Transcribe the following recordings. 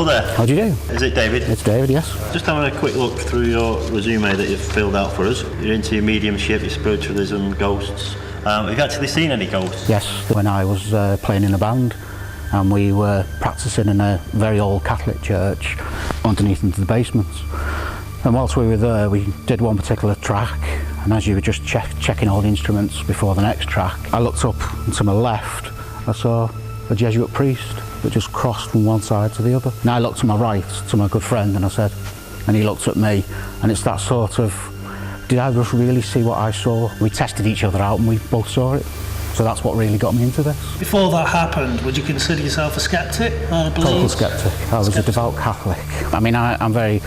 Hello there. How do you do? Is it David? It's David, yes. Just having a quick look through your resume that you've filled out for us. You're into your mediumship, your spiritualism, ghosts. Have you actually seen any ghosts? Yes, when I was playing in a band and we were practising in a very old Catholic church underneath into the basements. And whilst we were there, we did one particular track, and as you were just checking all the instruments before the next track, I looked up and to my left, I saw a Jesuit priest that just crossed from one side to the other. And I looked to my right, to my good friend, and I said, and he looked at me, and it's that sort of, did I just really see what I saw? We tested each other out and we both saw it. So that's what really got me into this. Before that happened, would you consider yourself a sceptic or a believer? Total sceptic. I was a devout Catholic. I mean, I'm very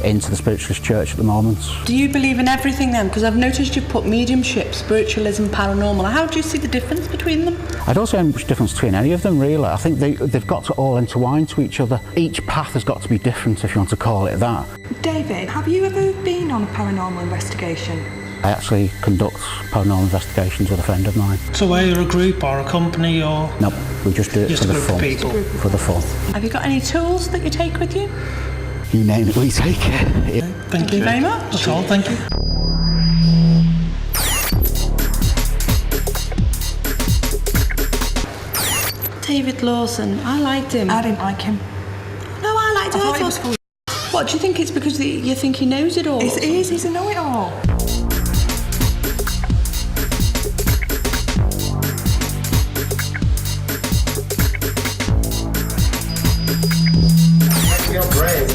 into the spiritualist church at the moment. Do you believe in everything then? Because I've noticed you've put mediumship, spiritualism, paranormal. How do you see the difference between them? I don't see any much difference between any of them, really. I think they've got to all intertwine to each other. Each path has got to be different, if you want to call it that. David, have you ever been on a paranormal investigation? I actually conduct paranormal investigations with a friend of mine. So are you a group or a company or...? No, we just do it Just for a the group fun. of people. For the fun. Have you got any tools that you take with you? You name it, we take it. Thank you very much. That's all, thank you. David Lawson, I liked him. I didn't like him. No, I liked him. I thought he was full. What, do you think it's because you think he knows it all? It is, he's a know-it-all.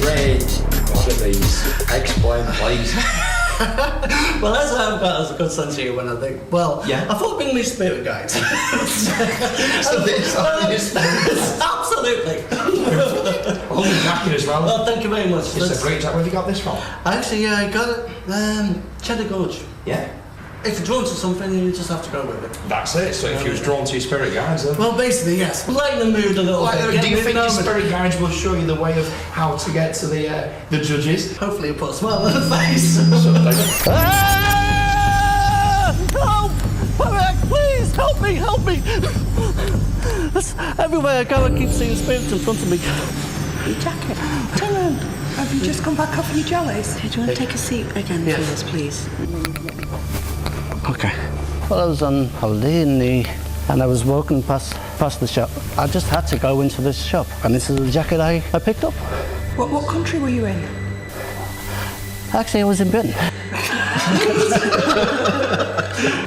Ray, what are these? Explain, please. Well, as I've got as a good sense of humour, I think, well, Yeah. I thought being these spirit guides. Absolutely. Lovely jacket as well. Well, thank you very much. It's a great jacket. Where have you got this from? Actually, yeah, I got it. Cheddar Gorge. Yeah. If you're drawn to something, you just have to go with it. That's it. So if you was drawn to your spirit guides, then... Well, basically, yes. Lighten the mood a little bit. Do you think your your spirit guides will show you the way of how to get to the judges? Hopefully, you'll put a smile on the face. Help! Parallax, please! Help me! Help me! Everywhere I go, I keep seeing spirits in front of me. Your jacket. Turn around. Have you just come back off your jollies? Hey, do you want to take a seat again for us, please? Okay. Well, I was on holiday and I was walking past the shop. I just had to go into this shop, and this is the jacket I picked up. What country were you in? Actually, I was in Britain.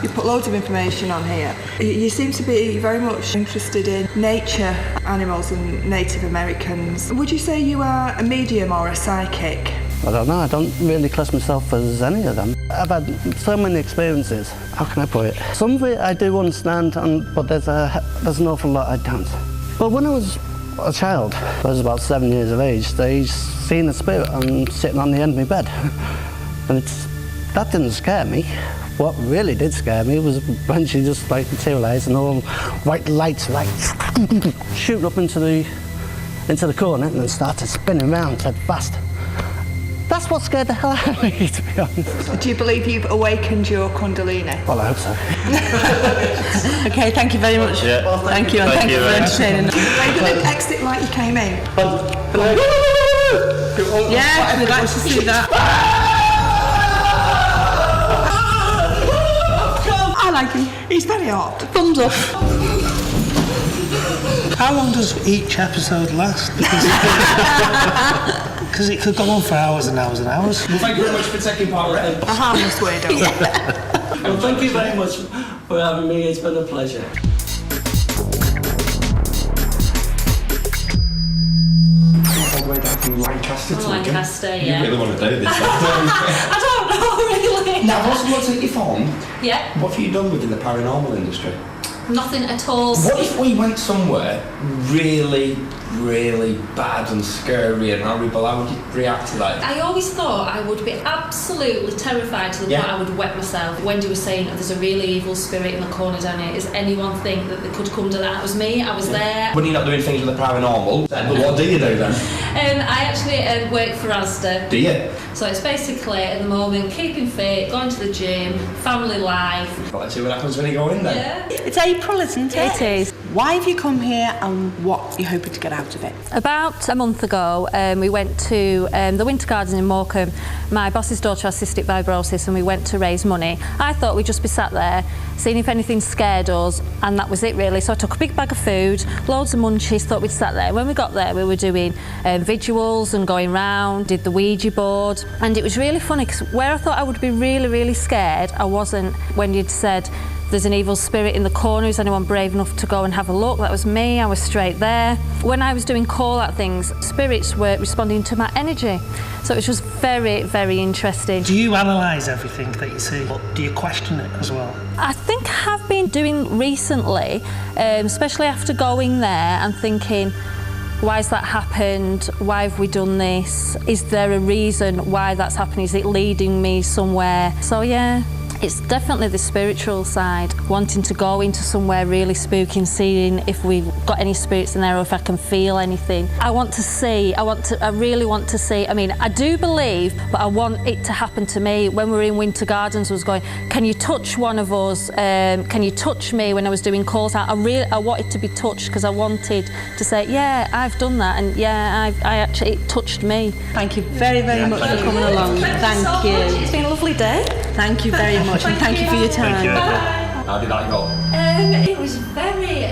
You put loads of information on here. You seem to be very much interested in nature, animals and Native Americans. Would you say you are a medium or a psychic? I don't know, I don't really class myself as any of them. I've had so many experiences. How can I put it? Some of it I do understand, but there's an awful lot I don't. Well, when I was a child, I was about 7 years of age, they seen a spirit sitting on the end of my bed. And that didn't scare me. What really did scare me was when she just materialised and all white lights shoot up into the corner and then started spinning around dead fast. That's what scared the hell out of me, to be honest. Do you believe you've awakened your Kundalini? Well, I hope so. Okay, thank you very much. Yeah. Well, thank you, and thank you for entertaining us. Are you going to exit like you came in? Yeah, we'd like to see that. I like him. He's very hot. Thumbs up. How long does each episode last? Because it could go on for hours and hours and hours. Well, thank you very much for taking part, Ray. A harmless weirdo. Well, thank you very much for having me. It's been a pleasure. All the way down from Lancaster to Wigan. Lancaster, yeah. You really want to do this, don't you? I don't know, really. Now, what's at your phone? Yeah, What have you done within the paranormal industry? nothing at all. What if we went somewhere really, really bad and scary and horrible? How would you react to that? I always thought I would be absolutely terrified to the point I would wet myself. Wendy was saying, oh, there's a really evil spirit in the corner down here. Does anyone think that they could come to that? It was me, I was there. When you're not doing things with the paranormal, then what do you do then? I actually work for Asda. Do you? So it's basically, at the moment, keeping fit, going to the gym, family life. Well, let's see what happens when you go in then. Yeah. It's April, isn't it? It is. Why have you come here and what you're hoping to get out of it? About a month ago, we went to the Winter Gardens in Morecambe. My boss's daughter has cystic fibrosis and we went to raise money. I thought we'd just be sat there, seeing if anything scared us, and that was it really. So I took a big bag of food, loads of munchies, thought we'd sat there. When we got there, we were doing visuals and going round, did the Ouija board, and it was really funny because where I thought I would be really, really scared, I wasn't. When you'd said, there's an evil spirit in the corner, is anyone brave enough to go and have a look? That was me, I was straight there. When I was doing call-out things, spirits were responding to my energy. So it was just very, very interesting. Do you analyse everything that you see? Or do you question it as well? I think I have been doing recently, especially after going there and thinking, why has that happened? Why have we done this? Is there a reason why that's happening? Is it leading me somewhere? So yeah. It's definitely the spiritual side, wanting to go into somewhere really spooky and seeing if we've got any spirits in there or if I can feel anything. I really want to see. I mean, I do believe, but I want it to happen to me. When we were in Winter Gardens, I was going, can you touch one of us? Can you touch me? When I was doing calls out, I wanted to be touched because I wanted to say, yeah, I've done that, and yeah, it touched me. Thank you very, very much for coming along. Thank you. It's been a lovely day. Thank you very much, and thank you for your time. Thank you. How did that go? It was very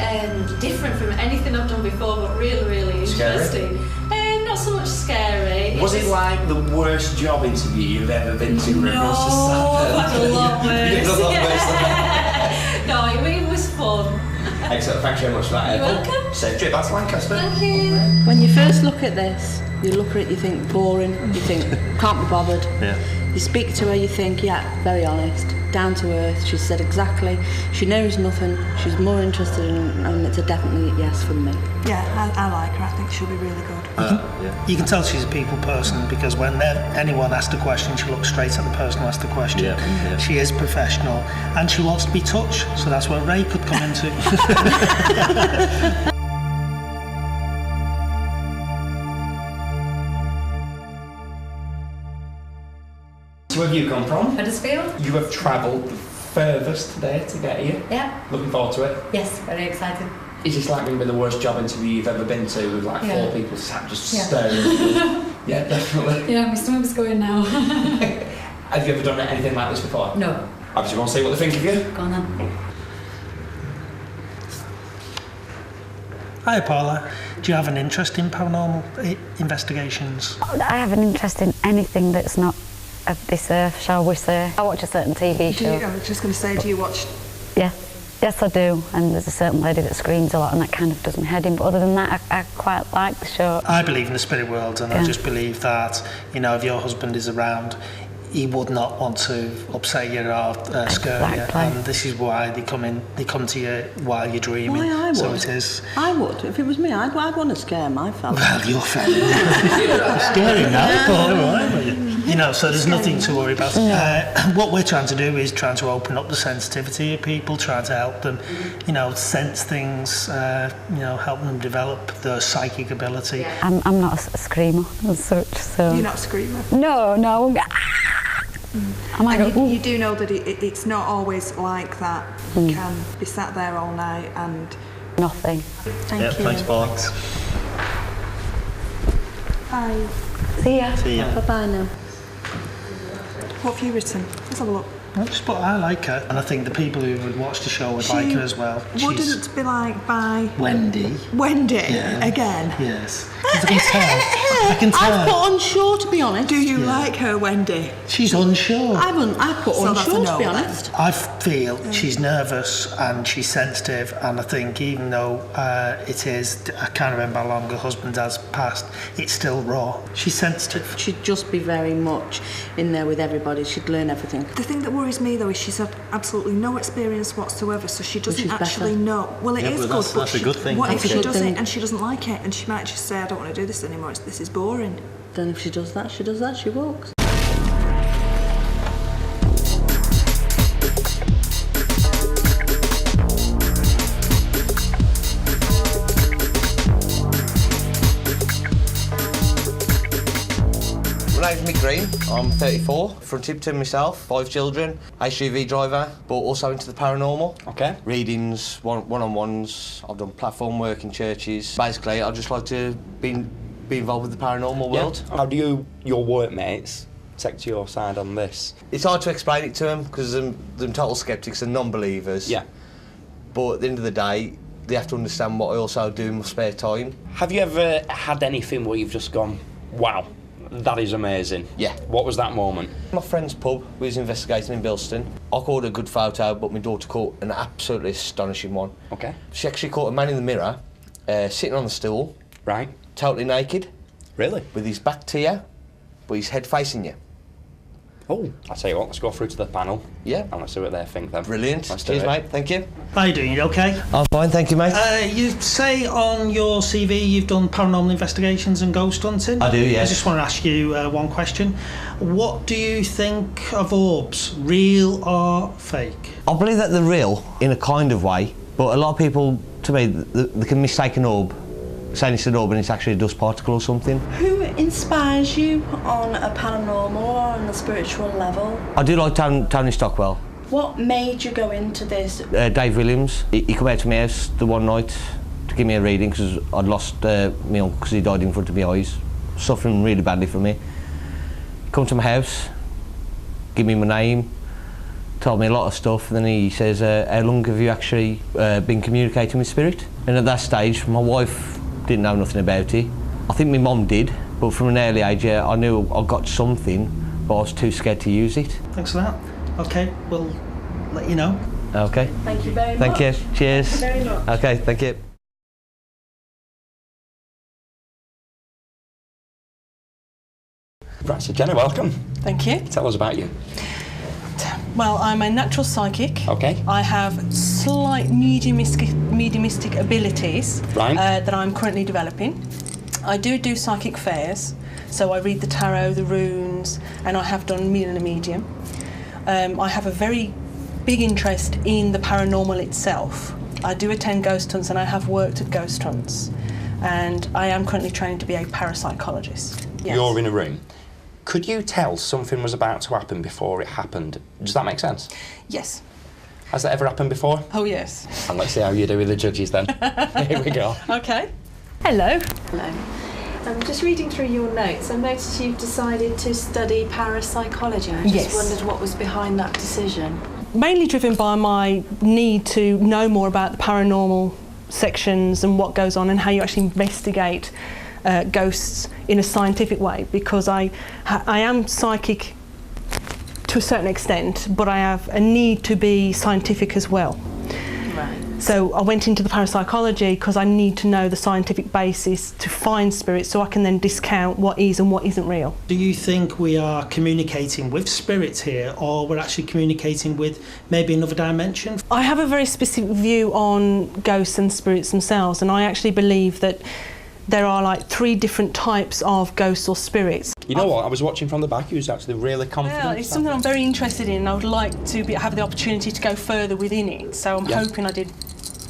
different from anything I've done before, but really, really interesting. Not so much scary. Was it like the worst job interview you've ever been to? No, I've had a lot worse. You did a lot worse than that. No, it was fun. Excellent, thanks very much for that. You're welcome. Safe trip back to Lancaster. Thank you. When you first look at this, you look at it, you think boring, you think can't be bothered. Yeah. You speak to her, you think, yeah, very honest, down to earth. She said exactly. She knows nothing. She's more interested in, and it's a definitely yes from me. Yeah, I like her. I think she'll be really good. Yeah. You can tell she's a people person because when anyone asks a question, she looks straight at the person who asked the question. Yeah. She is professional and she wants to be touched, so that's where Ray could come into. So where have you come from? Huddersfield? You have travelled the furthest today to get here. Yeah. Looking forward to it. Yes, very excited. Is this like going to be the worst job interview you've ever been to with like four people sat just Yeah. staring at you? Yeah, definitely. Yeah, my stomach's going now. Have you ever done anything like this before? No. Obviously, want to see what they think of you? Go on then. Hi Paula, do you have an interest in paranormal investigations? I have an interest in anything that's not of this earth, shall we say. I watch a certain TV show. I was just going to say, do you watch? Yeah. Yes, I do. And there's a certain lady that screams a lot and that kind of does my head in. But other than that, I quite like the show. I believe in the spirit world, and I just believe that, you know, if your husband is around, he would not want to upset you or scare you, and this is why they come to you while you're dreaming. Why I would? So it is. I would. If it was me, I'd want to scare my fella. Well, you're fair. Scary now, but you know, so there's nothing to worry about. What we're trying to do is trying to open up the sensitivity of people, trying to help them, you know, sense things, you know, help them develop their psychic ability. I'm not a screamer as such, so... You're not a screamer? No, I won't get... And you do know that it's not always like that. You can be sat there all night and... Nothing. Thank you. Thanks, Paul. Bye. See ya. See ya. Bye-bye now. What have you written? Let's have a look. I like her, and I think the people who would watch the show would like her as well. Wouldn't be like by Wendy. Again. Yes. I can tell. I've put unsure, to be honest. Do you like her, Wendy? She's unsure. I put So that's a unsure, no to be then. honest. I feel she's nervous and she's sensitive, and I think even though it is, I can't remember how long her husband has passed, it's still raw. She's sensitive. She'd just be very much in there with everybody. She'd learn everything. The thing that worries me though is she's had absolutely no experience whatsoever, so she doesn't Which is actually better. know. Well, it Yeah, is but good, that's a good thing. What if That's a she good does thing. it and she doesn't like it, and she might just say, "I don't want to do this anymore. This is boring." Then if she does that, she walks. My name's Mick Green, I'm 34, from Tipton myself, 5 children, HGV driver, but also into the paranormal. Okay. Readings, one-on-ones, I've done platform work in churches. Basically, I just like to be involved with the paranormal world. How do your workmates take to your side on this? It's hard to explain it to them because they're total sceptics and non-believers. Yeah. But at the end of the day, they have to understand what I also do in my spare time. Have you ever had anything where you've just gone, wow, that is amazing? Yeah. What was that moment? My friend's pub was investigating in Bilston. I caught a good photo, but my daughter caught an absolutely astonishing one. Okay. She actually caught a man in the mirror, sitting on the stool. Right. Totally naked. Really? With his back to you, but his head facing you. Oh, I'll tell you what, let's go through to the panel. Yeah. And let's see what they think then. Brilliant. Let's do Cheers, it. mate. Thank you. How you doing? You okay? I'm fine, thank you, mate. You say on your CV you've done paranormal investigations and ghost hunting. I do, yeah. I just want to ask you one question. What do you think of orbs, real or fake? I believe that they're real in a kind of way, but a lot of people, to me, they can mistake an orb, saying it's an orb and it's actually a dust particle or something. Who inspires you on a paranormal or on a spiritual level? I do like Tony Stockwell. What made you go into this? Dave Williams, he came out to my house the one night to give me a reading because I'd lost my uncle because he died in front of my eyes, suffering really badly from me. He come to my house, give me my name, told me a lot of stuff, and then he says, how long have you actually been communicating with spirit? And at that stage, my wife didn't know nothing about it. I think my mum did, but from an early age, I knew I got something, but I was too scared to use it. Thanks for that. Okay, we'll let you know. Okay. Thank you very Thank much. you. Cheers. Thank you very much. Okay, thank you. Right, so Jenna, welcome. Thank you. Tell us about you. Well, I'm a natural psychic. Okay. I have slight mediumistic abilities Right. that I'm currently developing. I do psychic fairs, so I read the tarot, the runes, and I have done Medium and Medium. I have a very big interest in the paranormal itself. I do attend ghost hunts and I have worked at ghost hunts, and I am currently trained to be a parapsychologist. Yes. You're in a room. Could you tell something was about to happen before it happened? Does that make sense? Yes. Has that ever happened before? Oh, yes. And let's see how you do with the judges then. Here we go. Okay. Hello. Hello. I'm just reading through your notes. I noticed you've decided to study parapsychology. I just Yes. wondered what was behind that decision. Mainly driven by my need to know more about the paranormal sections and what goes on and how you actually investigate ghosts in a scientific way, because I am psychic to a certain extent, but I have a need to be scientific as well. Right. So I went into the parapsychology because I need to know the scientific basis to find spirits so I can then discount what is and what isn't real. Do you think we are communicating with spirits here, or we're actually communicating with maybe another dimension? I have a very specific view on ghosts and spirits themselves, and I actually believe that there are like 3 different types of ghosts or spirits. You know what? I was watching from the back. You was actually really confident. Yeah, it's something I'm very interested in, and I would like to have the opportunity to go further within it. So I'm hoping I did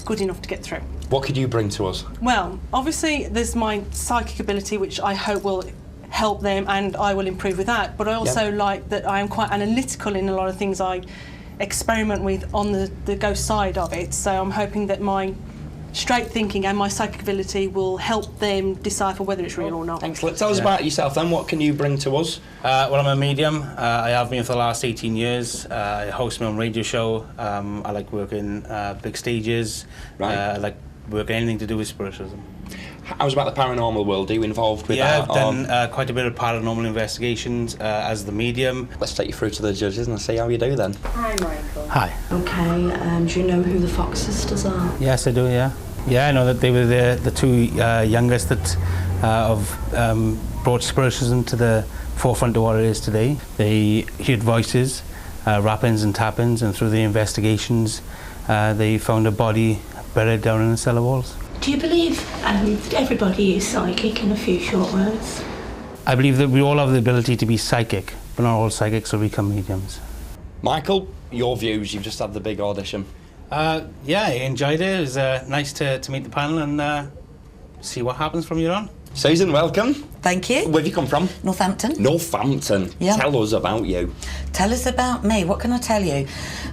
good enough to get through. What could you bring to us? Well, obviously there's my psychic ability, which I hope will help them, and I will improve with that. But I also like that I am quite analytical in a lot of things I experiment with on the ghost side of it. So I'm hoping that my straight thinking and my psychic ability will help them decipher whether it's real or not. Excellent. Tell us about yourself then. What can you bring to us? Well, I'm a medium. I have been for the last 18 years. I host my own radio show. I like working big stages. Right. I like working anything to do with spiritualism. How's about the paranormal world? Are you involved with Yeah, that? I've done quite a bit of paranormal investigations as the medium. Let's take you through to the judges and see how you do then. Hi, Michael. Hi. Okay, do you know who the Fox sisters are? Yes, I do, yeah. Yeah, I know that they were the 2 youngest that brought spiritualism to the forefront of what it is today. They heard voices, rappings and tappings, and through the investigations they found a body buried down in the cellar walls. Do you believe everybody is psychic in a few short words? I believe that we all have the ability to be psychic, but not all psychics will become mediums. Michael, your views. You've just had the big audition. Yeah, I enjoyed it. It was nice to meet the panel and see what happens from here on. Susan, welcome. Thank you. Where have you come from? Northampton. Northampton. Yeah. Tell us about you. Tell us about me. What can I tell you?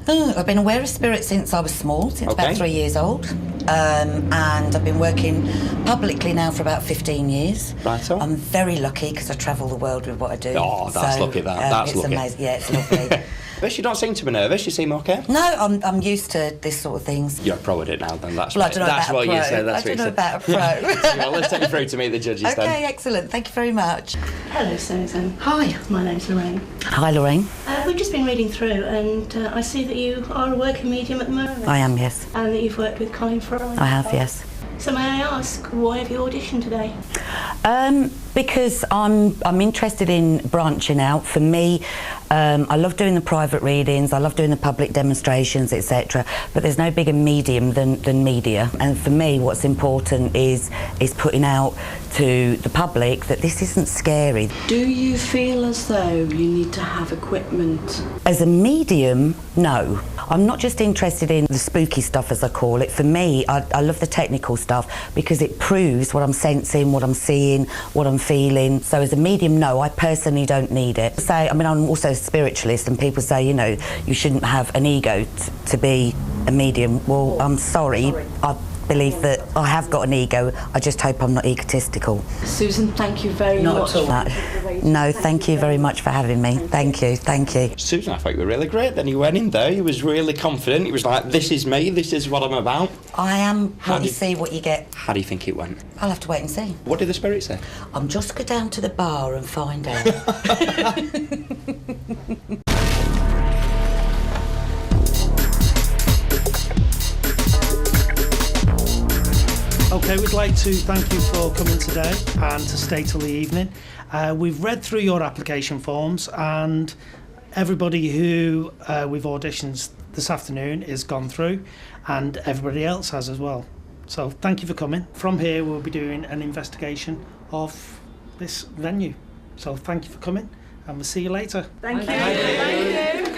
I've been aware of spirit since I was small, since about 3 years old. And I've been working publicly now for about 15 years. Right so. I'm very lucky because I travel the world with what I do. Oh, that's lucky, that. That's it's lucky. Amazing. Yeah, it's lovely. But you don't seem to be nervous, you seem okay. No, I'm used to this sort of things. You're a pro at it now then, that's Well, right. I don't know That's about what a pro. you said, that's I what don't know you about a said. pro. Well, let's take you through to meet the judges then. Okay, excellent. Thank you very much. Hello, Susan. Hi. My name's Lorraine. Hi, Lorraine. We've just been reading through, and I see that you are a working medium at the moment. I am, yes. And that you've worked with Colin Fry. I have, yes. So may I ask, why have you auditioned today? Because I'm interested in branching out. For me, I love doing the private readings, I love doing the public demonstrations, etc. But there's no bigger medium than media. And for me, what's important is putting out to the public that this isn't scary. Do you feel as though you need to have equipment? As a medium, no. I'm not just interested in the spooky stuff, as I call it. For me, I love the technical stuff because it proves what I'm sensing, what I'm seeing, what I'm feeling. So as a medium, no, I personally don't need it. I'm also a spiritualist, and people say, you know, you shouldn't have an ego to be a medium. Well, I'm sorry. I believe that I have got an ego. I just hope I'm not egotistical. Susan, thank you very much. No, thank you very much for having me. Thank you, thank you. Susan, I thought you were really great. Then you went in there, you was really confident. It was like, this is me, this is what I'm about. I am what you see, what you get. How do you think it went? I'll have to wait and see. What did the spirit say? I'm just go down to the bar and find out. Okay, we'd like to thank you for coming today and to stay till the evening. We've read through your application forms, and everybody who we've auditioned this afternoon is gone through, and everybody else has as well. So thank you for coming. From here we'll be doing an investigation of this venue. So thank you for coming, and we'll see you later. Thank you. Thank you.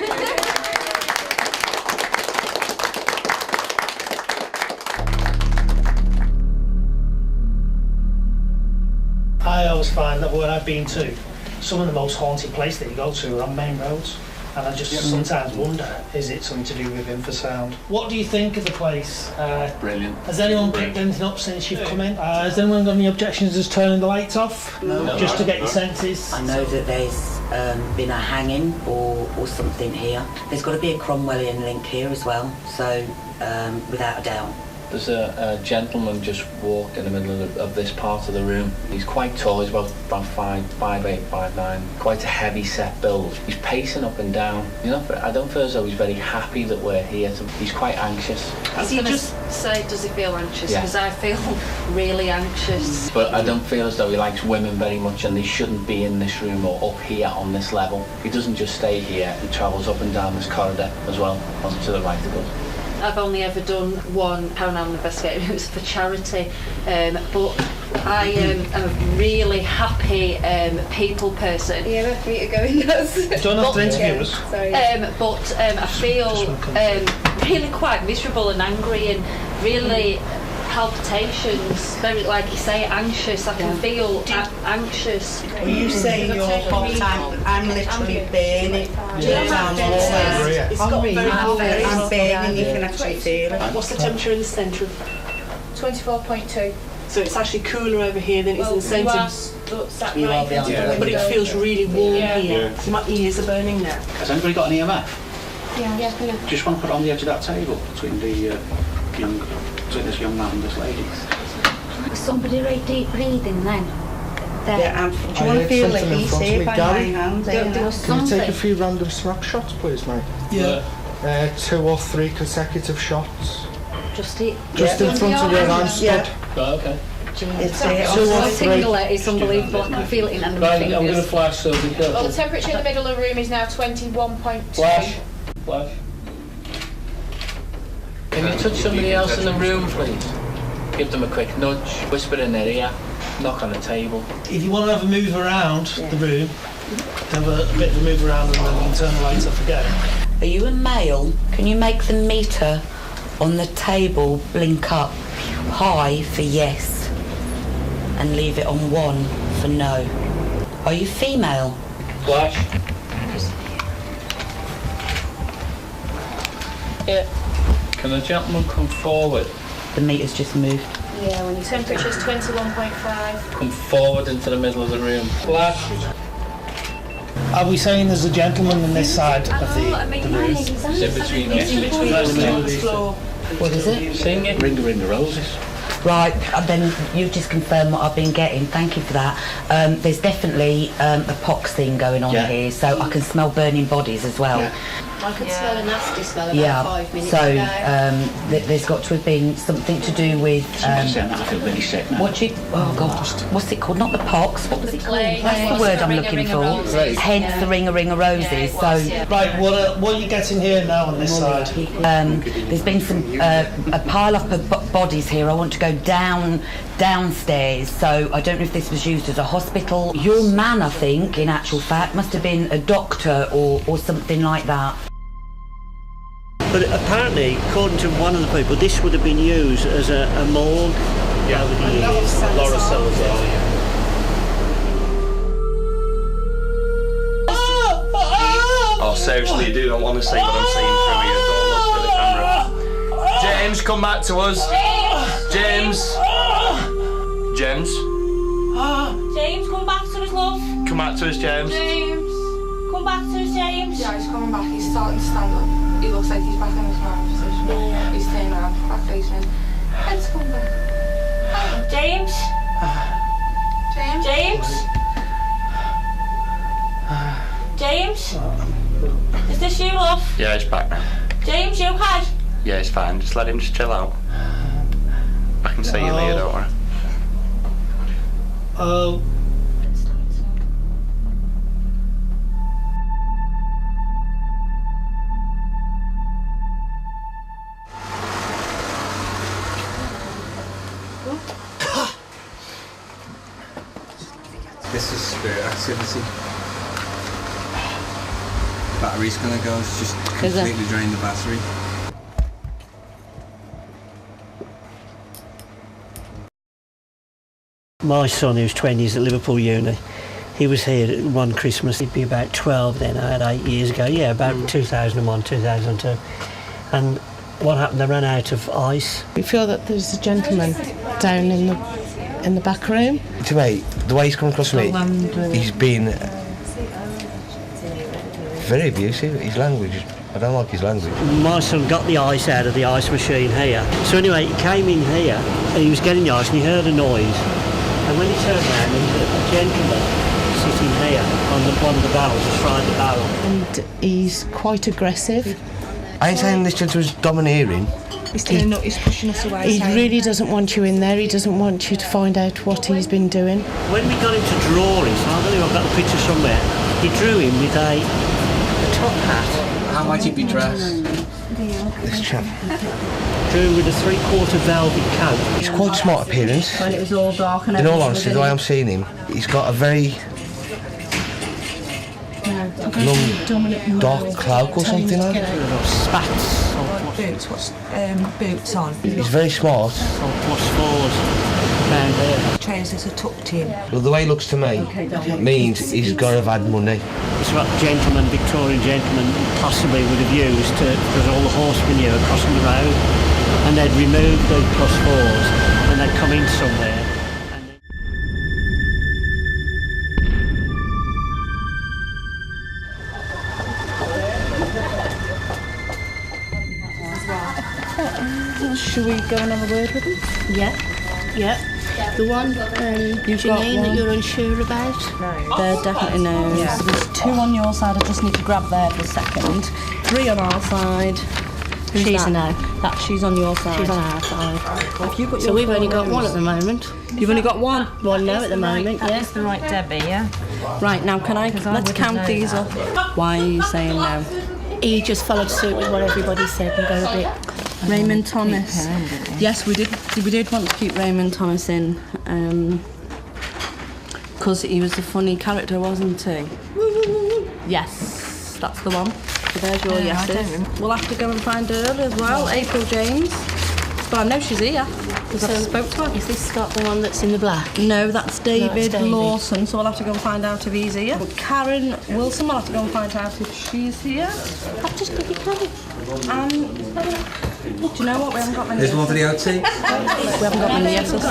I always find that where I've been to, some of the most haunted places that you go to are on main roads, and I just sometimes wonder, is it something to do with infrasound? What do you think of the place? Brilliant. Has anyone picked anything up since you've come in? Has anyone got any objections to turning the lights off? No. Just to get your senses? I know that there's been a hanging or something here. There's got to be a Cromwellian link here as well, so without a doubt. There's a gentleman just walked in the middle of this part of the room. He's quite tall, he's about 5'8", 5'9", quite a heavy set build. He's pacing up and down. You know, I don't feel as though he's very happy that we're here. He's quite anxious. Does he feel anxious? Yeah. Because I feel really anxious. But I don't feel as though he likes women very much, and they shouldn't be in this room or up here on this level. He doesn't just stay here, he travels up and down this corridor as well, on to the right of us. I've only ever done one paranormal investigation. It was for charity, but I am a really happy people person. Yeah, for me to go in those. Don't have to interview us. Sorry. But I feel really quite miserable and angry and really palpitations, very, like you say, anxious. I can feel anxious. When you say you're hot, I'm literally burning. I'm burning, you can actually feel it. What's the temperature in the centre? 24.2. So it's actually cooler over here than it is in the centre. You are beyond the But it feels really warm here. Yeah. So my ears are burning now. Has anybody got an EMF? Yeah. Just want to put it on the edge of that table between between this young man and this lady. Was somebody very deep breathing then? Yeah, do you want to feel it easy by my hand? There was Can you take a something. few random snapshots, please, mate? Yeah. 2 or 3 consecutive shots. Just it. Just in front of where I'm stood. Oh, okay. It's My finger is unbelievable. I can feel it in under my Right, I'm going to fingers. flash, so be careful. Well, the temperature in the middle of the room is now 21.2. Flash. Can you touch somebody else in the room, please? Give them a quick nudge, whisper in their ear, knock on the table. If you want to have a move around the room, have a bit of a move around and then you can turn the lights off again. Are you a male? Can you make the meter on the table blink up high for yes? and leave it on 1 for no. Are you female? Flash. Yeah. Can the gentleman come forward? The meter's just moved. Yeah, when your temperature's 21.5. Come forward into the middle of the room. Flash. Are we saying there's a gentleman on this side of the room? It's in between us. It's in between us and the floor. What is it? Sing it. Ring the roses. Right, then you've just confirmed what I've been getting. Thank you for that. There's definitely a pox thing going on here, so I can smell burning bodies as well. I could smell a nasty smell about Yeah, 5 minutes so ago. there's got to have been something to do with. I feel really sick now. Oh God, what's it called? Not the pox. What was it called? That's the word I'm looking for. Hence the ring of roses. So Right, what are you getting here now on this side? there's been some a pile up of bodies here. I want to go downstairs. So I don't know if this was used as a hospital. Your man, I think, in actual fact, must have been a doctor or something like that. But apparently, according to one of the people, this would have been used as a morgue. Yeah, Laura Salazar. Oh, seriously, you do not want to see what I'm seeing through here. Don't look for the camera. James, come back to us. James. James. James, come back to us, love. Come back to us, James. James. Come back to us, James. Yeah, he's coming back. He's starting to stand up. He looks like he's back in his normal position. Yeah. He's turning around, back facing. Let's come back. James. James. James. James. Is this you, love? Yeah, he's back. James, you okay? Yeah, he's fine. Just let him just chill out. I can see you later, don't worry. Oh. This is spirit activity. Battery's gonna go, it's just completely drained the battery. My son, who's 20, is at Liverpool Uni. He was here one Christmas. He'd be about 12 then. I had 8 years ago. Yeah, about 2001, 2002. And what happened? They ran out of ice. We feel that there's a gentleman down in the back room. To me, the way he's come across to me, he's been very abusive. His language, I don't like his language. My son got the ice out of the ice machine here. So anyway, he came in here and he was getting the ice and he heard a noise. And when he turned around, there was a gentleman sitting here on one of the barrels, just frying the barrel. And he's quite aggressive. I ain't saying this gentleman's domineering. He's turning up, he's pushing us away. He really doesn't want you in there. He doesn't want you to find out what he's been doing. When we got him to draw him, so I don't know if I've got the picture somewhere, he drew him with a top hat. How might he be dressed? This chap. Drew him with a three-quarter velvet coat. He's quite smart appearance. When it was all dark and In all honesty, the way I'm seeing him, he's got a very long, dark cloak or something like that. Spats. Boots, what's boots on? He's very smart. +4s round there. Trousers are tucked in. Well, the way he looks to me means he's got to have had money. It's what Victorian gentlemen possibly would have used because all the horsemen here are crossing the road and they'd remove the +4s and they'd come in somewhere. Should we go and have a word with him? Yeah. The one, Janine, that you're unsure about? They're definitely no. Yeah. There's 2 on your side, I just need to grab there for a second. 3 on our side. Who's She's that? a no. That she's on your side. She's on our side. Have you got So your we've only got photos? one at the moment. You've only got one? One now at the moment, yeah. That's the right Debbie, yeah? Right, now can I, let's count these up. Why are you saying no? He just followed suit with what everybody said and got a bit... Raymond Thomas. Yes, we did want to keep Raymond Thomas in, because he was a funny character, wasn't he? Yes, that's the one. So there's your yeses. We'll have to go and find her as well, April James. But I know she's here. Because I spoke to her. Is this Scott the one that's in the black? No, that's David, David. Lawson, so I'll have to go and find out if he's here. But Karen Wilson, I'll have to go and find out if she's here. I've just got your carriage. Do you know what? We haven't got many. There's one for the OT. We haven't got many yeses.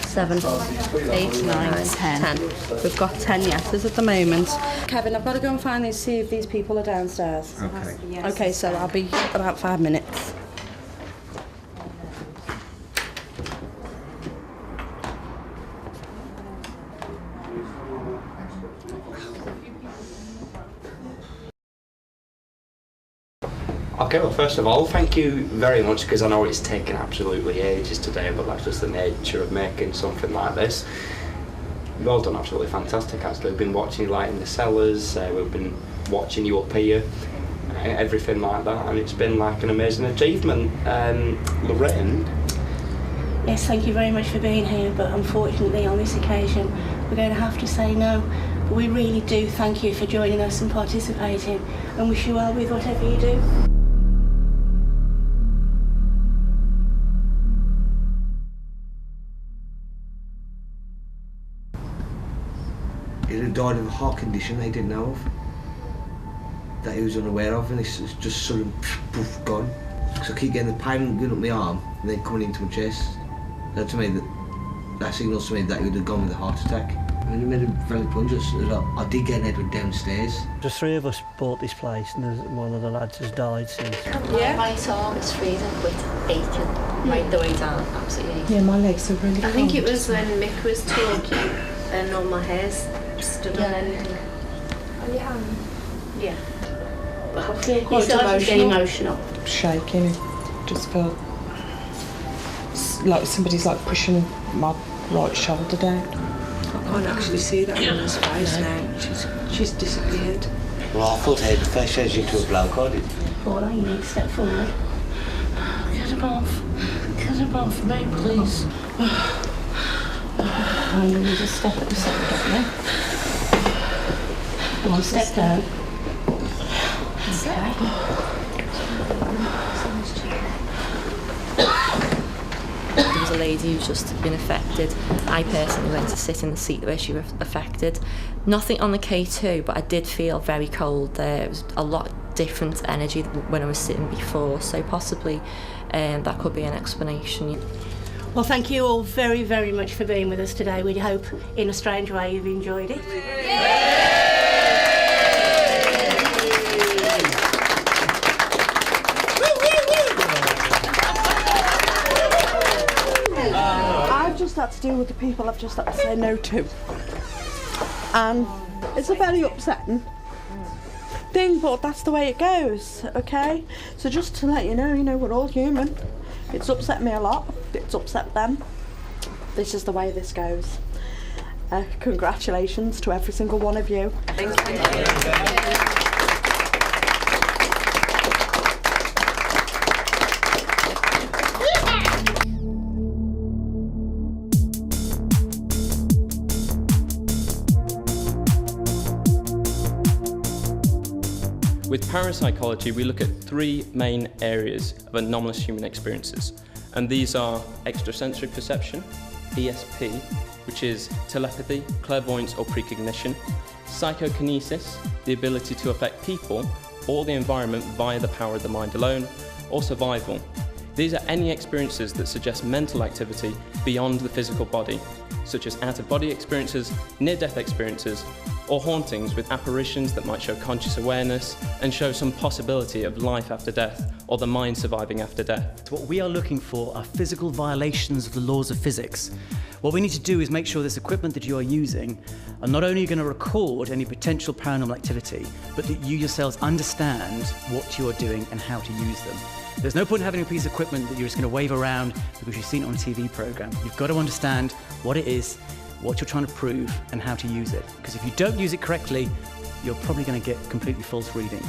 7, 8, 9, 10. We've got 10 yeses at the moment. Kevin, I've got to go and find these, see if these people are downstairs. Okay. Okay, so I'll be about 5 minutes. Okay, well, first of all, thank you very much, because I know it's taken absolutely ages today, but that's just the nature of making something like this. You've all done absolutely fantastic, actually. We've been watching you in the cellars, we've been watching you up here, everything like that, and it's been like an amazing achievement. Lorraine? Yes, thank you very much for being here, but unfortunately on this occasion we're going to have to say no. But we really do thank you for joining us and participating, and wish you well with whatever you do. He had died of a heart condition they didn't know of, that he was unaware of, and it's just sort of poof, gone. So I keep getting the pain going up my arm and then coming into my chest. That to me, that signals to me that he would have gone with a heart attack. When he made a valid plunge, I did get Edward downstairs. The three of us bought this place, and one of the lads has died since. Yeah. My right arm is freezing, quite aching, right the way down, absolutely aching. Yeah, my legs are really I think it was when Mick was talking and all my hair's stood on end. On your hand? Yeah. But I feel quite emotional. shaking. Just felt like somebody's like pushing my right shoulder down. I can't actually see that woman's face now. She's disappeared. Well, I thought I had first changed into a bloke, I did. Paula, you need to step forward. Get above for me, please. I'm going to just step at the side, don't you? Come on, step down. There was a lady who's just been affected. I personally went to sit in the seat where she was affected. Nothing on the K2, but I did feel very cold there. It was a lot different energy when I was sitting before, so possibly that could be an explanation. Well, thank you all very, very much for being with us today. We hope, in a strange way, you've enjoyed it. I've just had to deal with the people I've just had to say no to. And it's a very upsetting thing, but that's the way it goes, okay? So just to let you know, we're all human. It's upset me a lot. It's upset them. This is the way this goes. Congratulations to every single one of you. Thank you. With parapsychology, we look at three main areas of anomalous human experiences, and these are extrasensory perception, ESP, which is telepathy, clairvoyance or precognition, psychokinesis, the ability to affect people or the environment via the power of the mind alone, or survival. These are any experiences that suggest mental activity beyond the physical body, such as out-of-body experiences, near-death experiences, or hauntings with apparitions that might show conscious awareness and show some possibility of life after death or the mind surviving after death. What we are looking for are physical violations of the laws of physics. What we need to do is make sure this equipment that you are using are not only going to record any potential paranormal activity, but that you yourselves understand what you are doing and how to use them. There's no point in having a piece of equipment that you're just going to wave around because you've seen it on a TV program. You've got to understand what it is, what you're trying to prove, and how to use it. Because if you don't use it correctly, you're probably going to get completely false readings.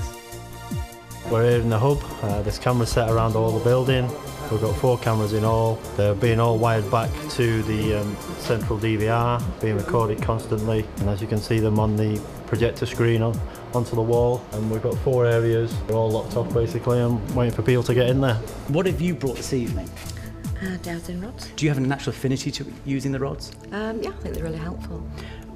We're here in the hub. There's cameras set around all the building. We've got 4 cameras in all. They're being all wired back to the central DVR, being recorded constantly. And as you can see them on the projector screen onto the wall. And we've got 4 areas. They're all locked off basically and waiting for people to get in there. What have you brought this evening? Dowsing rods. Do you have a natural affinity to using the rods? Yeah, I think they're really helpful.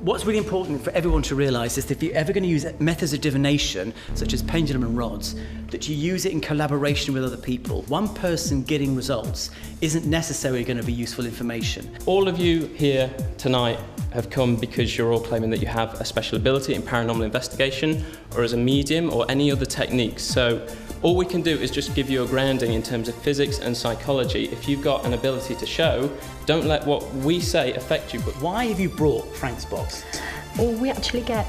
What's really important for everyone to realise is that if you're ever going to use methods of divination, such as pendulum and rods, that you use it in collaboration with other people. One person getting results isn't necessarily going to be useful information. All of you here tonight have come because you're all claiming that you have a special ability in paranormal investigation or as a medium or any other techniques. So all we can do is just give you a grounding in terms of physics and psychology. If you've got an ability to show, don't let what we say affect you. But why have you brought Frank's box? Well, we actually get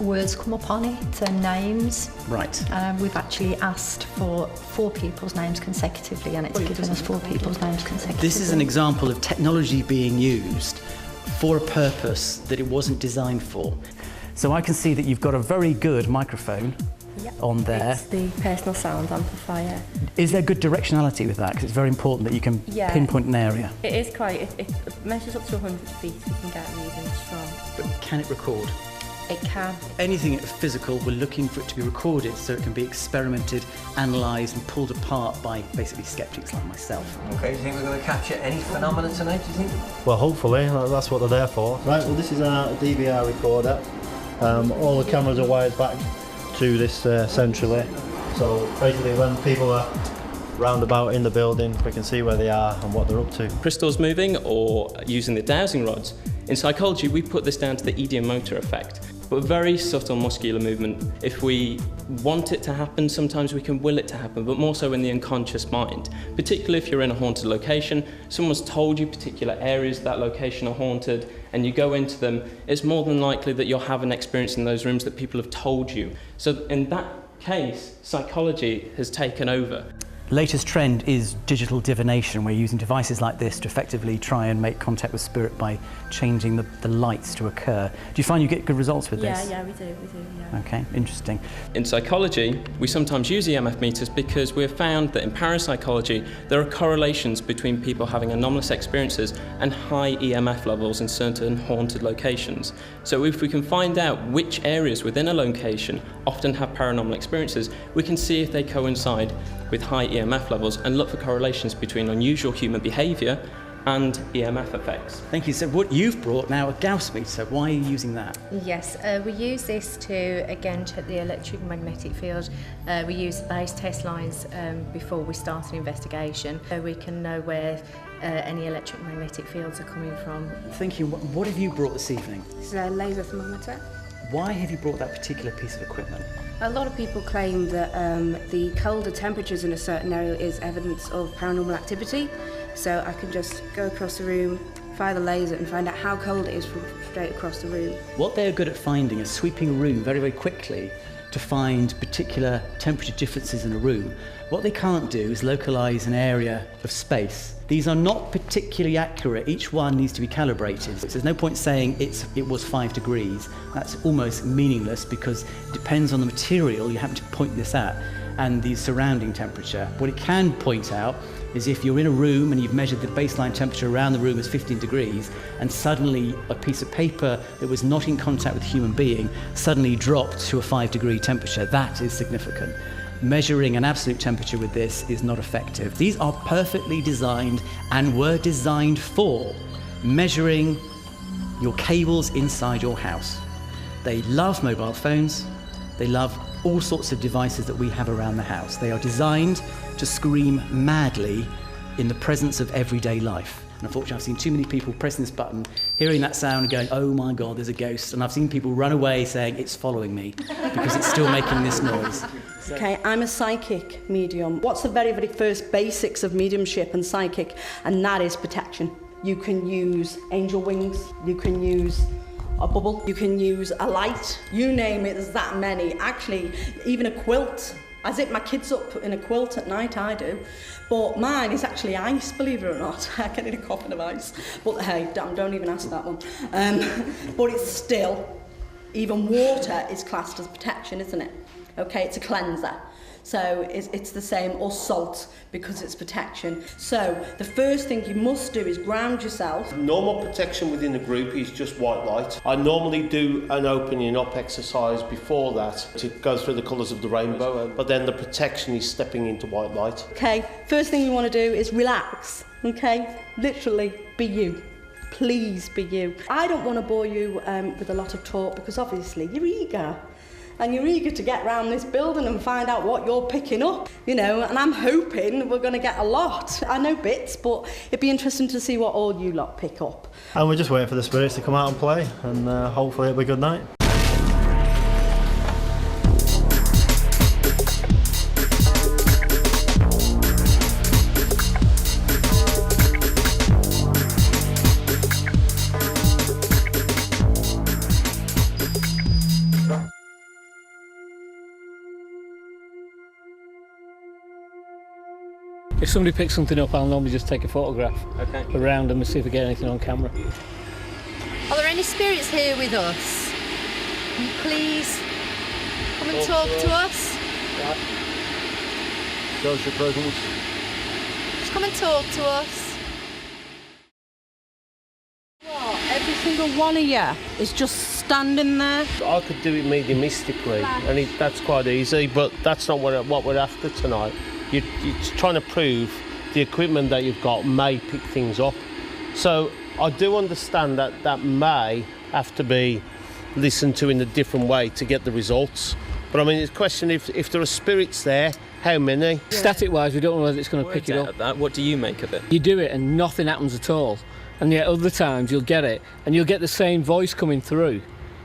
words come up on it and names. Right. We've actually asked for 4 people's names consecutively, and it's given us 4 people's names consecutively. This is an example of technology being used for a purpose that it wasn't designed for. So I can see that you've got a very good microphone on there. It's the personal sound amplifier. Is there good directionality with that? Because it's very important that you can pinpoint an area. It is quite, it measures up to 100 feet, we can get readings from. But can it record? It can. Anything physical, we're looking for it to be recorded so it can be experimented, analysed and pulled apart by basically skeptics like myself. Okay, do you think we're going to capture any phenomena tonight, do you think? Well, hopefully, that's what they're there for. Right, well this is our DVR recorder. All the cameras are wired back to this centrally. So basically when people are round about in the building, we can see where they are and what they're up to. Crystals moving or using the dowsing rods. In psychology, we put this down to the idiomotor effect, but very subtle muscular movement. If we want it to happen, sometimes we can will it to happen, but more so in the unconscious mind. Particularly if you're in a haunted location, someone's told you particular areas of that location are haunted, and you go into them, it's more than likely that you'll have an experience in those rooms that people have told you. So in that case, psychology has taken over. Latest trend is digital divination. We're using devices like this to effectively try and make contact with spirit by changing the lights to occur. Do you find you get good results with this? Yeah, we do, yeah. Okay, interesting. In psychology, we sometimes use EMF meters because we've found that in parapsychology, there are correlations between people having anomalous experiences and high EMF levels in certain haunted locations. So if we can find out which areas within a location often have paranormal experiences, we can see if they coincide with high EMF levels and look for correlations between unusual human behaviour and EMF effects. Thank you. So what you've brought now, a Gauss meter, why are you using that? Yes, we use this to, again, check the electromagnetic field. We use base test lines before we start an investigation, so we can know where any electromagnetic fields are coming from. Thinking, what have you brought this evening? This is a laser thermometer. Why have you brought that particular piece of equipment? A lot of people claim that the colder temperatures in a certain area is evidence of paranormal activity. So I can just go across the room, fire the laser and find out how cold it is from straight across the room. What they're good at finding is sweeping a room very, very quickly to find particular temperature differences in a room. What they can't do is localise an area of space. These are not particularly accurate. Each one needs to be calibrated. So there's no point saying it was 5 degrees. That's almost meaningless because it depends on the material you happen to point this at and the surrounding temperature. What it can point out is if you're in a room and you've measured the baseline temperature around the room as 15 degrees and suddenly a piece of paper that was not in contact with a human being suddenly dropped to a 5-degree temperature, that is significant. Measuring an absolute temperature with this is not effective. These are perfectly designed and were designed for measuring your cables inside your house. They love mobile phones. They love all sorts of devices that we have around the house. They are designed to scream madly in the presence of everyday life. And unfortunately, I've seen too many people pressing this button, hearing that sound and going, oh my God, there's a ghost. And I've seen people run away saying, it's following me, because it's still making this noise. Okay, I'm a psychic medium. What's the very, very first basics of mediumship and psychic? And that is protection. You can use angel wings, you can use a bubble, you can use a light, you name it, there's that many. Actually, even a quilt. I zip my kids up in a quilt at night, I do. But mine is actually ice, believe it or not. I get in a coffin of ice. But hey, don't even ask that one. But it's still Even water is classed as protection, isn't it? Okay, it's a cleanser. So it's the same, or salt, because it's protection. So the first thing you must do is ground yourself. Normal protection within the group is just white light. I normally do an opening up exercise before that to go through the colours of the rainbow, but then the protection is stepping into white light. Okay, first thing you want to do is relax, okay? Literally, be you. Please be you. I don't want to bore you with a lot of talk because obviously you're eager. And you're eager to get round this building and find out what you're picking up, you know, and I'm hoping we're going to get a lot. I know bits, but it'd be interesting to see what all you lot pick up. And we're just waiting for the spirits to come out and play, and hopefully it'll be a good night. If somebody picks something up, I'll normally just take a photograph around them and see if we get anything on camera. Are there any spirits here with us? Can you please come and talk to us? Show your presence. Just come and talk to us. What? Every single one of you is just standing there? I could do it mediumistically, and that's quite easy, but that's not what we're after tonight. You're trying to prove the equipment that you've got may pick things up. So I do understand that may have to be listened to in a different way to get the results. But I mean, it's a question if there are spirits there, how many? Static-wise, we don't know whether it's going to pick it up. What do you make of it? You do it and nothing happens at all. And yet other times you'll get it and you'll get the same voice coming through,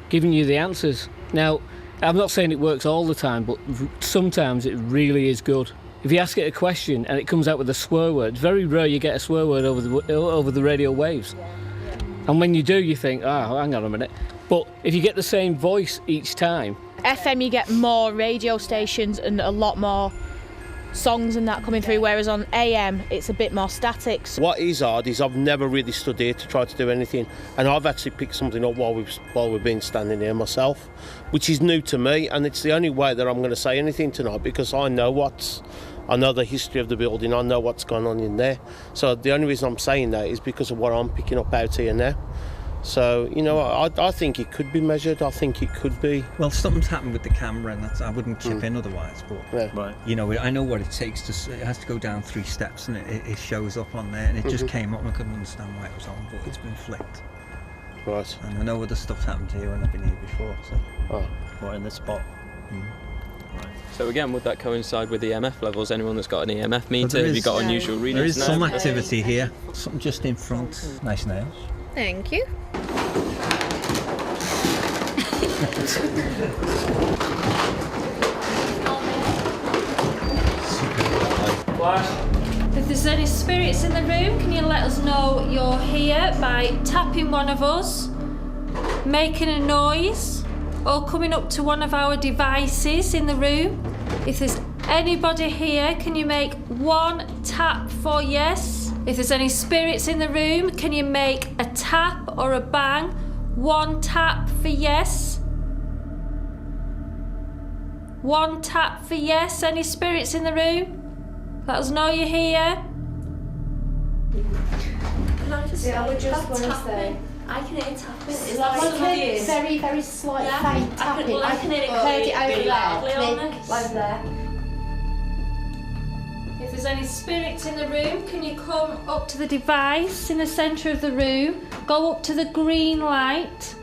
giving you the answers. Now, I'm not saying it works all the time, but sometimes it really is good. If you ask it a question and it comes out with a swear word, it's very rare you get a swear word over the radio waves. And when you do, you think, oh, hang on a minute. But if you get the same voice each time... FM, you get more radio stations and a lot more songs and that coming through, whereas on AM, it's a bit more static. What is hard is I've never really stood here to try to do anything, and I've actually picked something up while we've been standing here myself, which is new to me, and it's the only way that I'm going to say anything tonight because I know the history of the building, I know what's going on in there. So the only reason I'm saying that is because of what I'm picking up out here now. So, you know, I think it could be measured, I think it could be. Well, something's happened with the camera and I wouldn't chip in otherwise, but, right. You know, I know what it takes it has to go down 3 steps and it shows up on there, and it just came up and I couldn't understand why it was on, but it's been flicked. Right. And I know other stuff's happened here when I've been here before, so. Oh. Right in this spot. Right. So again, would that coincide with EMF levels? Anyone that's got an EMF meter? Have you got unusual readings? There is now? some activity here. Something just in front. Nice nails. Thank you. If there's any spirits in the room, can you let us know you're here by tapping one of us, making a noise, or coming up to one of our devices in the room? If there's anybody here, can you make 1 tap for yes? If there's any spirits in the room, can you make a tap or a bang? 1 tap for yes. 1 tap for yes. Any spirits in the room? Let us know you're here. Can I just I would just want to say, I can hear tapping. Is like that what it is? very, very slight faint tapping. I can hear it heard it over really loudly on there. this. Over there. If there's any spirits in the room, can you come up to the device in the centre of the room, go up to the green light.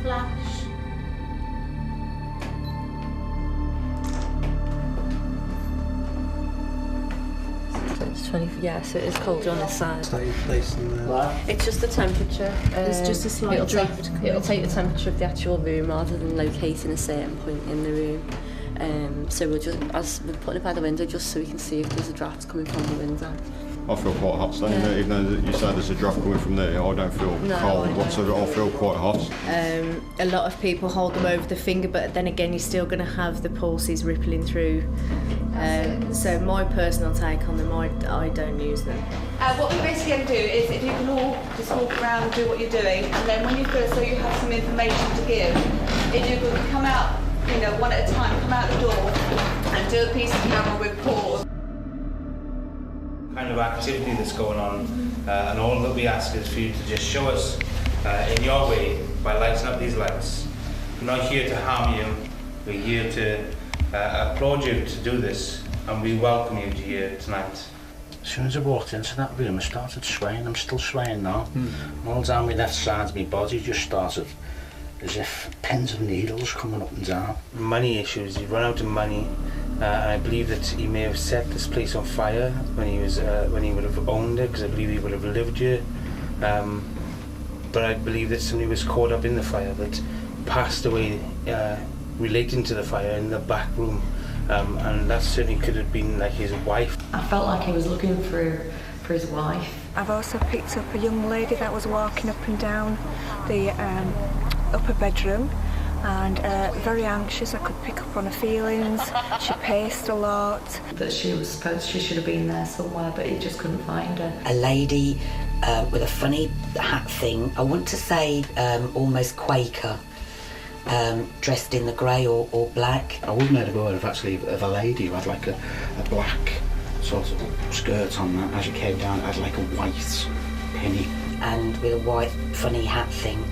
Flash. It's 20, yeah, so it is colder on this side. It's not your place in there. It's just the temperature. There's just a slight drift. It'll take the temperature of the actual room rather than locating a certain point in the room. So we'll just, as we're putting it by the window, just so we can see if there's a draft coming from the window. I feel quite hot standing there, even though you say there's a draft coming from there. I don't feel cold whatsoever. I feel quite hot. A lot of people hold them over the finger, but then again, you're still going to have the pulses rippling through. So my personal take on them, I don't use them. What we're basically going to do is, if you can all just walk around and do what you're doing, and then when you feel so you have some information to give, if you could come out, you know, one at a time, come out the door and do a piece of camera with pause. Kind of activity that's going on, and all that we ask is for you to just show us in your way by lighting up these lights. We're not here to harm you, we're here to applaud you to do this, and we welcome you to here tonight. As soon as I walked into that room, I started swaying. I'm still swaying now. All down my left side of my body just started as if pins and needles coming up and down. Money issues, he'd run out of money, and I believe that he may have set this place on fire when he would have owned it, because I believe he would have lived here. But I believe that somebody was caught up in the fire that passed away relating to the fire in the back room, and that certainly could have been like his wife. I felt like he was looking for his wife. I've also picked up a young lady that was walking up and down the upper bedroom, and very anxious. I could pick up on her feelings. She paced a lot. That she should have been there somewhere, but he just couldn't find her. A lady with a funny hat thing, I want to say almost Quaker, dressed in the grey or black. I wouldn't have heard of a lady who had like a black sort of skirt on that. As you came down, it had like a white penny. And with a white funny hat thing.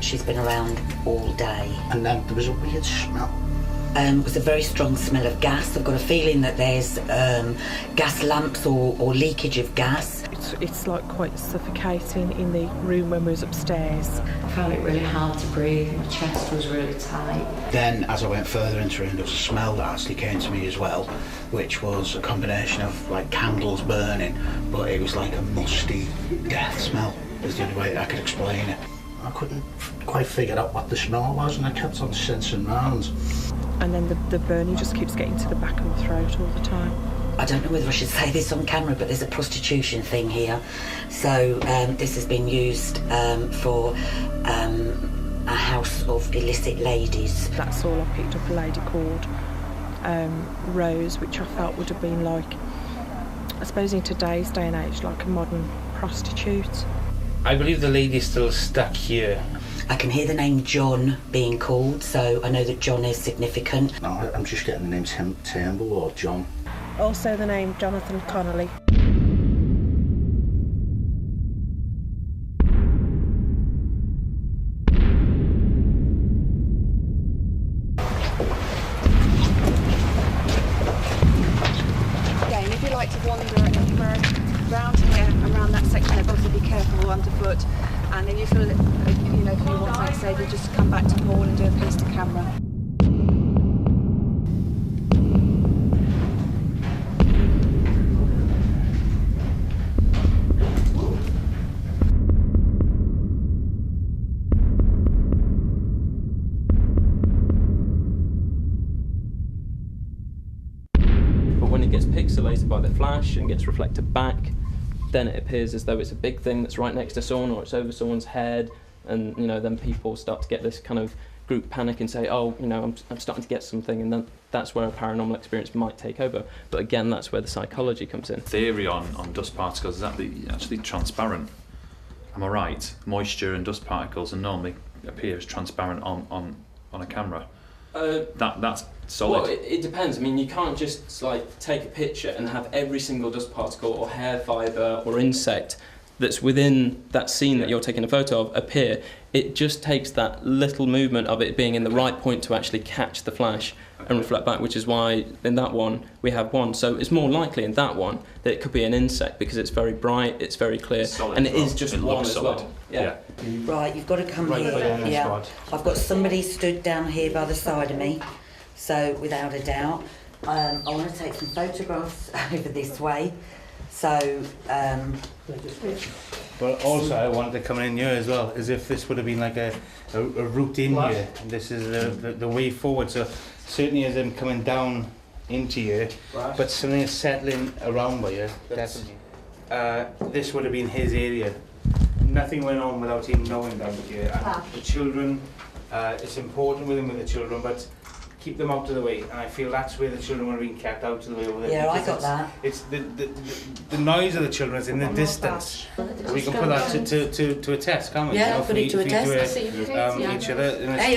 She's been around all day. And then there was a weird smell. It was a very strong smell of gas. I've got a feeling that there's gas lamps or leakage of gas. It's like quite suffocating in the room when we was upstairs. I found it really hard to breathe. My chest was really tight. Then, as I went further into the room, there was a smell that actually came to me as well, which was a combination of like candles burning, but it was like a musty death smell. Is the only way I could explain it. I couldn't quite figure out what the smell was, and I kept on sensing round. And then the burning just keeps getting to the back of the throat all the time. I don't know whether I should say this on camera, but there's a prostitution thing here. So this has been used for a house of illicit ladies. That's all. I picked up a lady called Rose, which I felt would have been like, I suppose in today's day and age, like a modern prostitute. I believe the lady's still stuck here. I can hear the name John being called, so I know that John is significant. No, I'm just getting the name Turnbull or John. Also the name Jonathan Connolly. Again, if you like to wander anywhere around here, around that section, obviously be careful underfoot. And if you feel that, you know, if you want, like I say, you just come back to Paul and do a piece to camera. But when it gets pixelated by the flash and gets reflected back, then it appears as though it's a big thing that's right next to someone, or it's over someone's head, and then people start to get this kind of group panic and say, oh, I'm starting to get something, and then that's where a paranormal experience might take over. But again, that's where the psychology comes in. Theory on dust particles is actually transparent. Am I right? Moisture and dust particles and normally appear as transparent on a camera. That's solid. Well, it depends. I mean, you can't just take a picture and have every single dust particle or hair fibre or insect that's within that scene that you're taking a photo of appear. It just takes that little movement of it being in the right point to actually catch the flash and reflect back, which is why in that one we have one. So it's more likely in that one that it could be an insect because it's very bright, it's very clear, and it is just one as well. Yeah. Right, you've got to come Right, here. yeah. Squad. I've got somebody stood down here by the side of me, so without a doubt. I want to take some photographs over this way. So, But also I wanted to come in here as well, as if this would have been like a route in here. And this is the way forward. So certainly as I'm coming down into here, but something is settling around by here, definitely. this would have been his area. Nothing went on without him knowing down here. And the children, it's important with him with the children, but keep them out of the way. And I feel that's where the children were being kept out of the way with it. Yeah, I got that. It's the noise of the children is in the distance. We can put that to a test, can't we? Yeah, You know, put it to a test. each other. And Hey,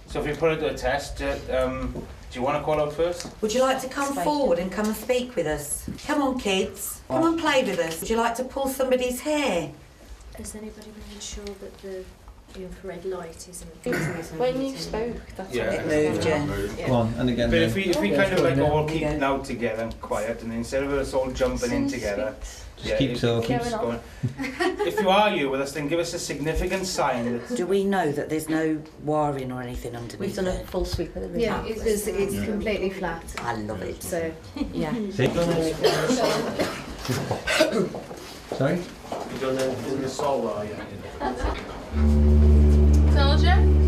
so if we put it to a test, do you want to call out first? Would you like to come forward and come and speak with us? Come on, kids. Come and play with us. Would you like to pull somebody's hair? Has anybody been ensured that the infrared light isn't... When you spoke, that's Yeah. what It moved, yeah. Go on, and again. But if we kind of like all keep Yeah. now together and quiet, and instead of us all jumping in together, Just keep talking. keeps going. If you argue with us, then give us a significant sign that. Do we know that there's no wiring or anything underneath? We've done a it? full sweep of the room. Yeah, it's completely flat. I love it. So, yeah. Sorry? You done the solar, yeah. Told you.